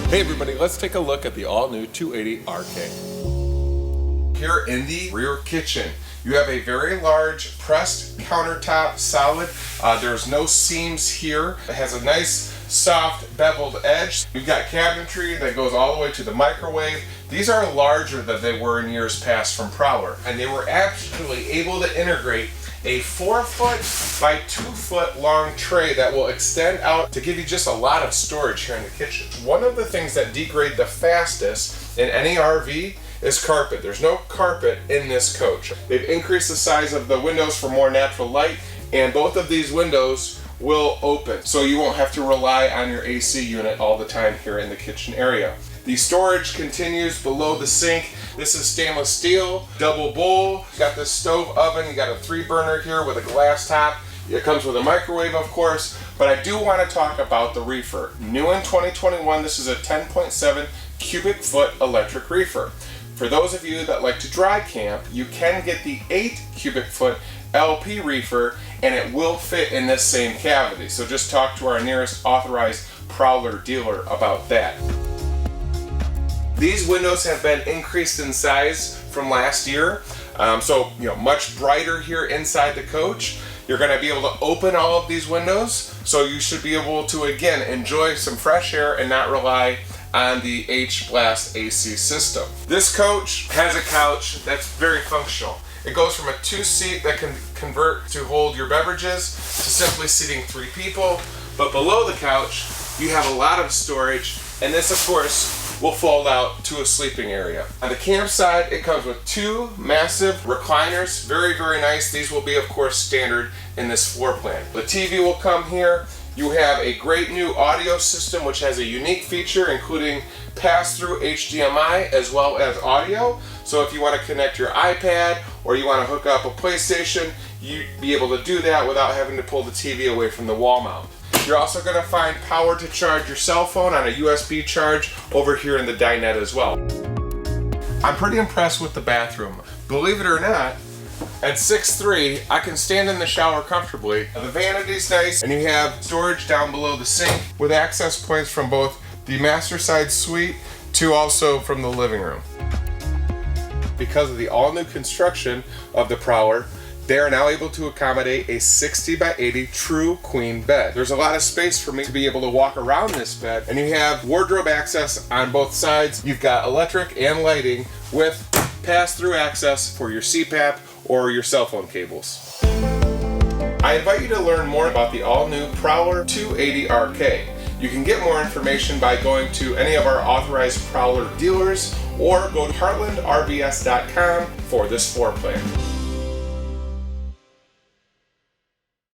Hey everybody, let's take a look at the all-new 280 RK. Here in the rear kitchen, you have a very large pressed countertop, solid. There's no seams here. It has a nice soft beveled edge. You've got cabinetry that goes all the way to the microwave. These are larger than they were in years past from Prowler, and they were actually able to integrate a 4-foot by 2-foot long tray that will extend out to give you just a lot of storage here in the kitchen. One of the things that degrade the fastest in any RV is carpet. There's no carpet in this coach. They've increased the size of the windows for more natural light, and both of these windows will open, so you won't have to rely on your AC unit all the time here in the kitchen area. The storage continues below the sink. This is stainless steel, double bowl. You got this stove oven. You got a 3-burner here with a glass top. It comes with a microwave, of course, but I do want to talk about the reefer. New in 2021, this is a 10.7 cubic foot electric reefer. For those of you that like to dry camp, you can get the 8 cubic foot LP reefer, and it will fit in this same cavity. So just talk to our nearest authorized Prowler dealer about that. These windows have been increased in size from last year, so much brighter here inside the coach. You're going to be able to open all of these windows, so you should be able to again enjoy some fresh air and not rely on the H-Blast AC system. This coach has a couch that's very functional. It goes from a 2-seat that can convert to hold your beverages to simply seating 3 people, but below the couch you have a lot of storage, and this of course will fold out to a sleeping area. On the campsite, it comes with 2 massive recliners, very, very nice. These will be, of course, standard in this floor plan. The TV will come here. You have a great new audio system, which has a unique feature, including pass-through HDMI as well as audio. So if you want to connect your iPad or you want to hook up a PlayStation, you'd be able to do that without having to pull the TV away from the wall mount. You're also going to find power to charge your cell phone on a USB charge over here in the dinette as well. I'm pretty impressed with the bathroom. Believe it or not, at 6'3", I can stand in the shower comfortably. The vanity's nice, and you have storage down below the sink with access points from both the master side suite to also from the living room. Because of the all-new construction of the Prowler, they are now able to accommodate a 60 by 80 true queen bed. There's a lot of space for me to be able to walk around this bed, and you have wardrobe access on both sides. You've got electric and lighting with pass-through access for your CPAP or your cell phone cables. I invite you to learn more about the all-new Prowler 280 RK. You can get more information by going to any of our authorized Prowler dealers or go to heartlandrbs.com for this floor plan.